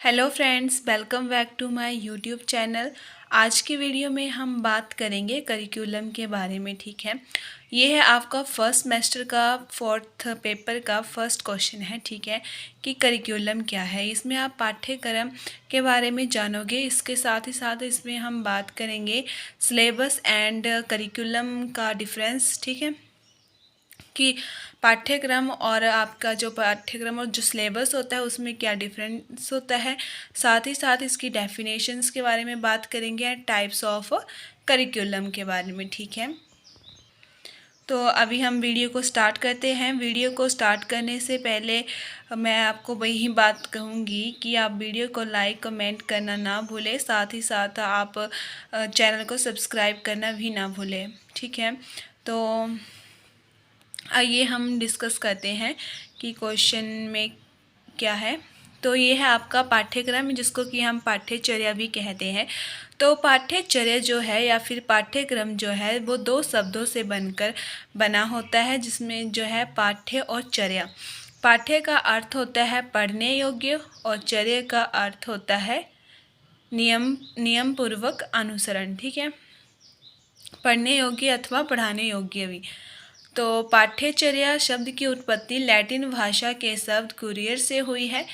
Hello friends, welcome back to my YouTube channel. आज की video में हम बात करेंगे करिकुलम के बारे में। ठीक है, ये है आपका फर्स्ट सेमेस्टर का फोर्थ पेपर का फर्स्ट क्वेश्चन है। ठीक है, कि करिकुलम क्या है। इसमें आप पाठ्यक्रम के बारे में जानोगे। इसके साथ ही साथ इसमें हम बात करेंगे सिलेबस एंड करिकुलम का डिफरेंस। ठीक है, कि पाठ्यक्रम और आपका जो पाठ्यक्रम और जो सिलेबस होता है उसमें क्या डिफरेंस होता है। साथ ही साथ इसकी डेफिनेशंस के बारे में बात करेंगे एंड टाइप्स ऑफ करिकुलम के बारे में। ठीक है, तो अभी हम वीडियो को स्टार्ट करते हैं। वीडियो को स्टार्ट करने से पहले मैं आपको वही बात कहूँगी कि आप वीडियो को लाइक कमेंट करना ना भूलें। साथ ही साथ आप चैनल को सब्सक्राइब करना भी ना भूलें। ठीक है, तो आइए हम डिस्कस करते हैं कि क्वेश्चन में क्या है। तो ये है आपका पाठ्यक्रम, जिसको कि हम पाठ्यचर्या भी कहते हैं। तो पाठ्यचर्या जो है या फिर पाठ्यक्रम जो है वो दो शब्दों से बनकर बना होता है, जिसमें जो है पाठ्य और चर्या। पाठ्य का अर्थ होता है पढ़ने योग्य और चर्या का अर्थ होता है नियम पूर्वक अनुसरण। ठीक है, पढ़ने योग्य अथवा पढ़ाने योग्य भी। तो पाठ्यचर्या शब्द की उत्पत्ति लैटिन भाषा के शब्द कुरियर से हुई है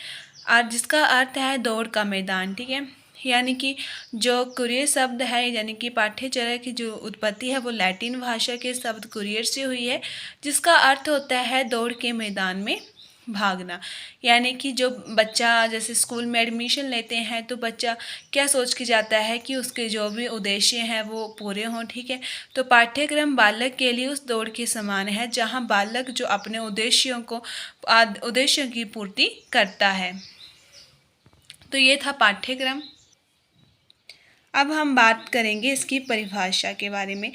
और जिसका अर्थ है दौड़ का मैदान। ठीक है, यानी कि जो कुरियर शब्द है, यानी कि पाठ्यचर्या की जो उत्पत्ति है वो लैटिन भाषा के शब्द कुरियर से हुई है, जिसका अर्थ होता है दौड़ के मैदान में भागना। यानी कि जो बच्चा जैसे स्कूल में एडमिशन लेते हैं तो बच्चा क्या सोच के जाता है कि उसके जो भी उद्देश्य हैं वो पूरे हों। ठीक है, तो पाठ्यक्रम बालक के लिए उस दौड़ के समान है जहां बालक जो अपने उद्देश्यों की पूर्ति करता है। तो ये था पाठ्यक्रम। अब हम बात करेंगे इसकी परिभाषा के बारे में।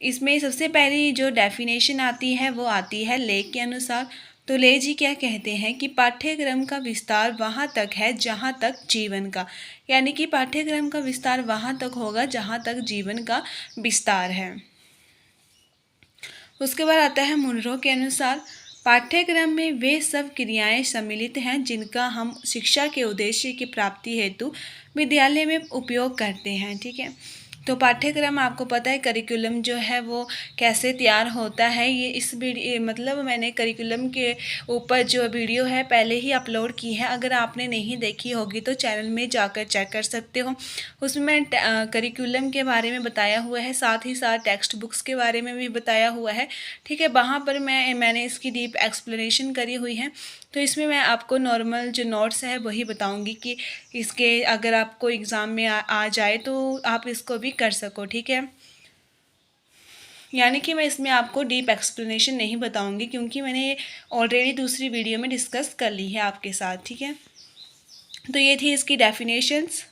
इसमें सबसे पहली जो डेफिनेशन आती है वो आती है ले के अनुसार। तो ले जी क्या कहते हैं कि पाठ्यक्रम का विस्तार वहाँ तक है जहाँ तक जीवन का, यानी कि पाठ्यक्रम का विस्तार वहाँ तक होगा जहाँ तक जीवन का विस्तार है। उसके बाद आता है मुनरो के अनुसार पाठ्यक्रम में वे सब क्रियाएं सम्मिलित हैं जिनका हम शिक्षा के उद्देश्य की प्राप्ति हेतु विद्यालय में उपयोग करते हैं। ठीक है, तो पाठ्यक्रम आपको पता है करिकुलम जो है वो कैसे तैयार होता है। ये इस वीडियो मतलब मैंने करिकुलम के ऊपर जो वीडियो है पहले ही अपलोड की है। अगर आपने नहीं देखी होगी तो चैनल में जाकर चेक कर सकते हो। उसमें करिकुलम के बारे में बताया हुआ है, साथ ही साथ टेक्स्ट बुक्स के बारे में भी बताया हुआ है। ठीक है, वहाँ पर मैंने इसकी डीप एक्सप्लेनेशन करी हुई है। तो इसमें मैं आपको नॉर्मल जो नोट्स है वही बताऊंगी कि इसके अगर आपको एग्ज़ाम में आ जाए तो आप इसको भी कर सको। ठीक है, यानी कि मैं इसमें आपको डीप एक्सप्लेनेशन नहीं बताऊंगी क्योंकि मैंने ऑलरेडी दूसरी वीडियो में डिस्कस कर ली है आपके साथ। ठीक है, तो ये थी इसकी डेफिनेशंस।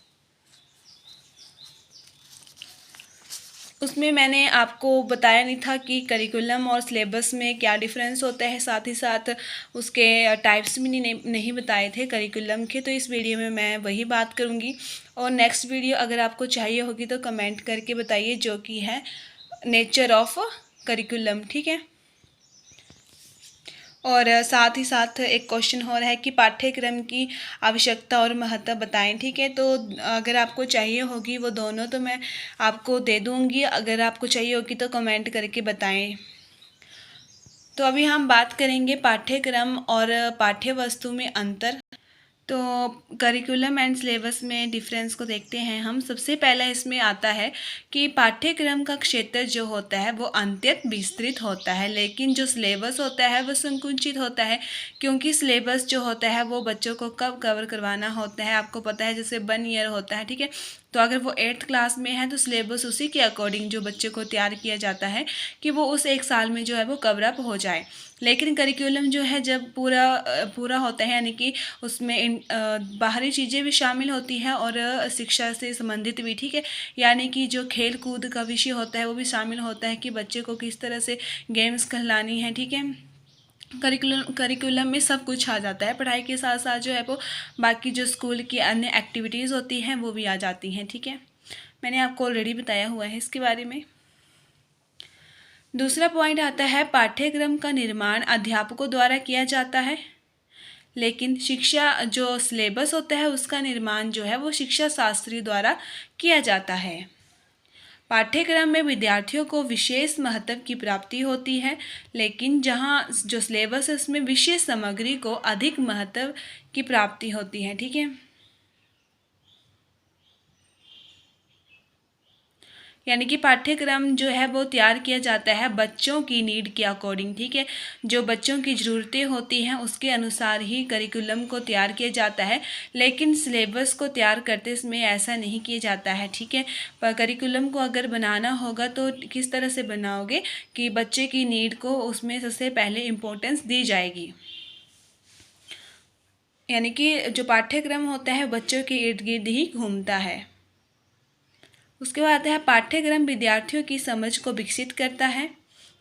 उसमें मैंने आपको बताया नहीं था कि करिकुलम और सिलेबस में क्या डिफरेंस होता है, साथ ही साथ उसके टाइप्स भी नहीं बताए थे करिकुलम के। तो इस वीडियो में मैं वही बात करूँगी और नेक्स्ट वीडियो अगर आपको चाहिए होगी तो कमेंट करके बताइए, जो कि है नेचर ऑफ करिकुलम। ठीक है, और साथ ही साथ एक क्वेश्चन हो रहा है कि पाठ्यक्रम की आवश्यकता और महत्व बताएं। ठीक है, तो अगर आपको चाहिए होगी वो दोनों तो मैं आपको दे दूंगी, अगर आपको चाहिए होगी तो कमेंट करके बताएं। तो अभी हम बात करेंगे पाठ्यक्रम और पाठ्य वस्तु में अंतर। तो करिकुलम एंड सिलेबस में डिफरेंस को देखते हैं हम। सबसे पहला इसमें आता है कि पाठ्यक्रम का क्षेत्र जो होता है वो अत्यंत विस्तृत होता है, लेकिन जो सिलेबस होता है वो संकुचित होता है। क्योंकि सिलेबस जो होता है वो बच्चों को कब कवर करवाना होता है आपको पता है, जैसे 1 ईयर होता है। ठीक है, तो अगर वो 8th क्लास में है तो सिलेबस उसी के अकॉर्डिंग जो बच्चे को तैयार किया जाता है कि वो उस 1 साल में जो है वो कवर अप हो जाए। लेकिन करिकुलम जो है जब पूरा होता है, यानी कि उसमें बाहरी चीज़ें भी शामिल होती हैं और शिक्षा से संबंधित भी। ठीक है, यानी कि जो खेल कूद का विषय होता है वो भी शामिल होता है कि बच्चे को किस तरह से गेम्स कहलानी है। ठीक है, करिकुलम में सब कुछ आ जाता है, पढ़ाई के साथ साथ जो है वो बाकी जो स्कूल की अन्य एक्टिविटीज़ होती हैं वो भी आ जाती हैं। ठीक है, मैंने आपको ऑलरेडी बताया हुआ है इसके बारे में। दूसरा पॉइंट आता है पाठ्यक्रम का निर्माण अध्यापकों द्वारा किया जाता है, लेकिन शिक्षा जो सिलेबस होता है उसका निर्माण जो है वो शिक्षा शास्त्री द्वारा किया जाता है। पाठ्यक्रम में विद्यार्थियों को विशेष महत्व की प्राप्ति होती है, लेकिन जहाँ जो सिलेबस है उसमें विशेष सामग्री को अधिक महत्व की प्राप्ति होती है। ठीक है, यानी कि पाठ्यक्रम जो है वो तैयार किया जाता है बच्चों की नीड के अकॉर्डिंग। ठीक है, जो बच्चों की ज़रूरतें होती हैं उसके अनुसार ही करिकुलम को तैयार किया जाता है, लेकिन सिलेबस को तैयार करते समय ऐसा नहीं किया जाता है। ठीक है, पर करिकुलम को अगर बनाना होगा तो किस तरह से बनाओगे कि बच्चे की नीड को उसमें सबसे पहले इम्पोर्टेंस दी जाएगी। यानी कि जो पाठ्यक्रम होता है बच्चों के इर्द गिर्द ही घूमता है। उसके बाद आता है पाठ्यक्रम विद्यार्थियों की समझ को विकसित करता है,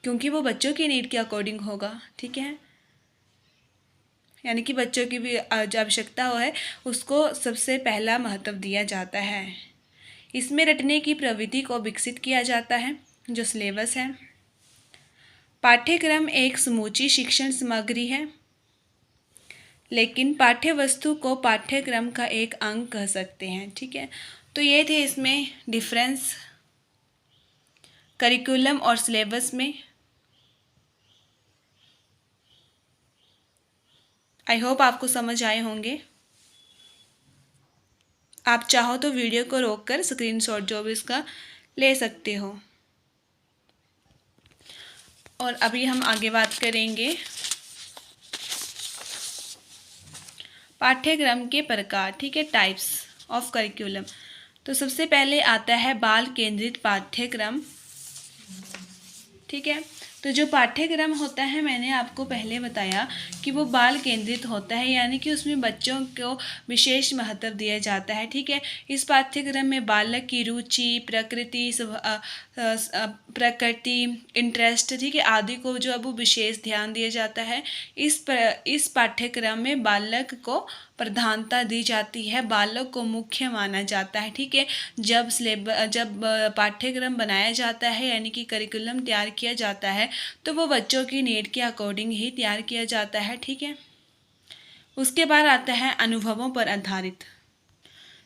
क्योंकि वो बच्चों की नीड के अकॉर्डिंग होगा। ठीक है, यानी कि बच्चों की भी जो आवश्यकता हो है उसको सबसे पहला महत्व दिया जाता है। इसमें रटने की प्रवृत्ति को विकसित किया जाता है। जो सिलेबस है, पाठ्यक्रम एक समूची शिक्षण सामग्री है, लेकिन पाठ्य वस्तु को पाठ्यक्रम का एक अंग कह सकते हैं। ठीक है, तो ये थे इसमें डिफरेंस करिकुलम और सिलेबस में। आई होप आपको समझ आए होंगे। आप चाहो तो वीडियो को रोककर स्क्रीनशॉट जो भी इसका ले सकते हो। और अभी हम आगे बात करेंगे पाठ्यक्रम के प्रकार। ठीक है, टाइप्स ऑफ करिकुलम। तो सबसे पहले आता है बाल केंद्रित पाठ्यक्रम। ठीक है, तो जो पाठ्यक्रम होता है मैंने आपको पहले बताया कि वो बाल केंद्रित होता है, यानी कि उसमें बच्चों को विशेष महत्व दिया जाता है। ठीक है, इस पाठ्यक्रम में बालक की रुचि, प्रकृति, इंटरेस्ट, ठीक है, आदि को जो है वो विशेष ध्यान दिया जाता है। इस पाठ्यक्रम में बालक को प्रधानता दी जाती है, बालक को मुख्य माना जाता है। ठीक है, जब पाठ्यक्रम बनाया जाता है यानी कि करिकुलम तैयार किया जाता है तो वो बच्चों की नीड के अकॉर्डिंग ही तैयार किया जाता है। ठीक है, उसके बाद आता है अनुभवों पर आधारित।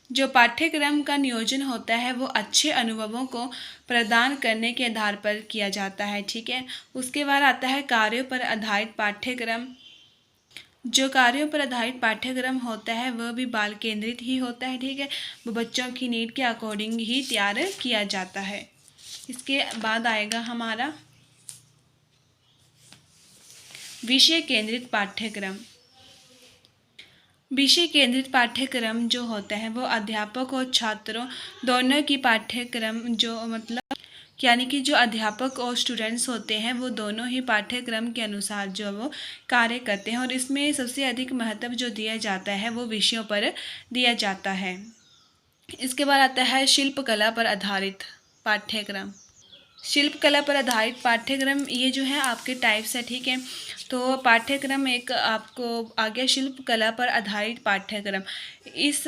जो पाठ्यक्रम का नियोजन होता है वो अच्छे अनुभवों को प्रदान करने के आधार पर किया जाता है। ठीक है, उसके बाद आता है कार्यों पर आधारित पाठ्यक्रम। जो कार्यों पर आधारित पाठ्यक्रम होता है वह भी बाल केंद्रित ही होता है। ठीक है, वो बच्चों की नीड के अकॉर्डिंग ही तैयार किया जाता है। इसके बाद आएगा हमारा विषय केंद्रित पाठ्यक्रम। विषय केंद्रित पाठ्यक्रम जो होता है वो अध्यापक और छात्रों दोनों की पाठ्यक्रम जो मतलब यानी कि जो अध्यापक और स्टूडेंट्स होते हैं वो दोनों ही पाठ्यक्रम के अनुसार जो वो कार्य करते हैं, और इसमें सबसे अधिक महत्व जो दिया जाता है वो विषयों पर दिया जाता है। इसके बाद आता है शिल्पकला पर आधारित पाठ्यक्रम। शिल्पकला पर आधारित पाठ्यक्रम ये जो है आपके टाइप्स है। ठीक है, तो पाठ्यक्रम एक आपको आ गया शिल्पकला पर आधारित पाठ्यक्रम। इस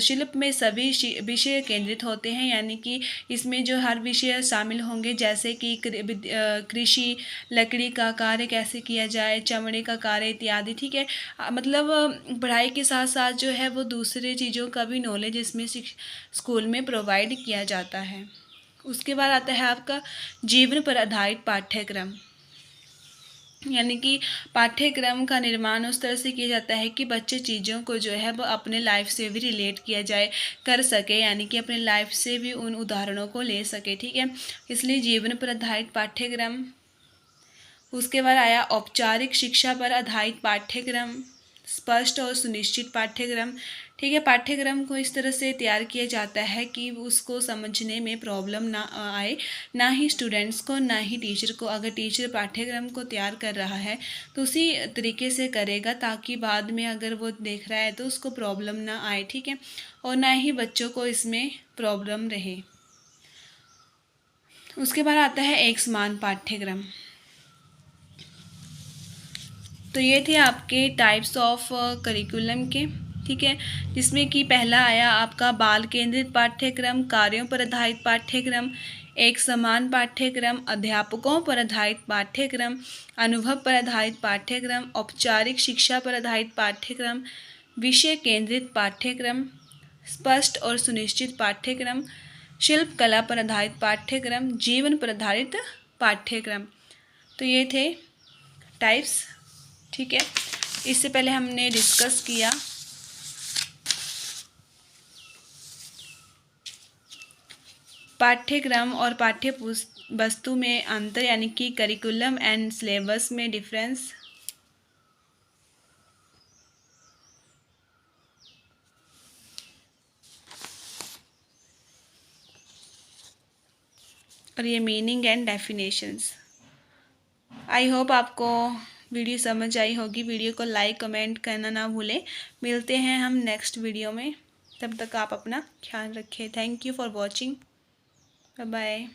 शिल्प में सभी विषय केंद्रित होते हैं, यानी कि इसमें जो हर विषय शामिल होंगे, जैसे कि कृषि, लकड़ी का कार्य कैसे किया जाए, चमड़े का कार्य इत्यादि। ठीक है, मतलब पढ़ाई के साथ साथ जो है वो दूसरे चीज़ों का भी नॉलेज इसमें स्कूल में प्रोवाइड किया जाता है। उसके बाद आता है आपका जीवन पर आधारित पाठ्यक्रम, यानी कि पाठ्यक्रम का निर्माण उस तरह से किया जाता है कि बच्चे चीज़ों को जो है वो अपने लाइफ से भी रिलेट किया जाए कर सके, यानी कि अपने लाइफ से भी उन उदाहरणों को ले सके। ठीक है, इसलिए जीवन पर आधारित पाठ्यक्रम। उसके बाद आया औपचारिक शिक्षा पर आधारित पाठ्यक्रम, स्पष्ट और सुनिश्चित पाठ्यक्रम। ठीक है, पाठ्यक्रम को इस तरह से तैयार किया जाता है कि उसको समझने में प्रॉब्लम ना आए, ना ही स्टूडेंट्स को ना ही टीचर को। अगर टीचर पाठ्यक्रम को तैयार कर रहा है तो उसी तरीके से करेगा ताकि बाद में अगर वो देख रहा है तो उसको प्रॉब्लम ना आए। ठीक है, और ना ही बच्चों को इसमें प्रॉब्लम रहे। उसके बाद आता है एक समान पाठ्यक्रम। तो ये थे आपके टाइप्स ऑफ करिकुलम के। ठीक है, जिसमें कि पहला आया आपका बाल केंद्रित पाठ्यक्रम, कार्यों पर आधारित पाठ्यक्रम, एक समान पाठ्यक्रम, अध्यापकों पर आधारित पाठ्यक्रम, अनुभव पर आधारित पाठ्यक्रम, औपचारिक शिक्षा पर आधारित पाठ्यक्रम, विषय केंद्रित पाठ्यक्रम, स्पष्ट और सुनिश्चित पाठ्यक्रम, शिल्प कला पर आधारित पाठ्यक्रम, जीवन पर आधारित पाठ्यक्रम। तो ये थे टाइप्स, ठीक है। इससे पहले हमने डिस्कस किया पाठ्यक्रम और पाठ्य वस्तु में अंतर, यानी कि करिकुलम एंड सिलेबस में डिफरेंस। और ये meaning and definitions. I hope आपको वीडियो समझ आई होगी। वीडियो को लाइक कमेंट करना ना भूलें। मिलते हैं हम नेक्स्ट वीडियो में, तब तक आप अपना ख्याल रखें। Thank you for watching. Bye bye.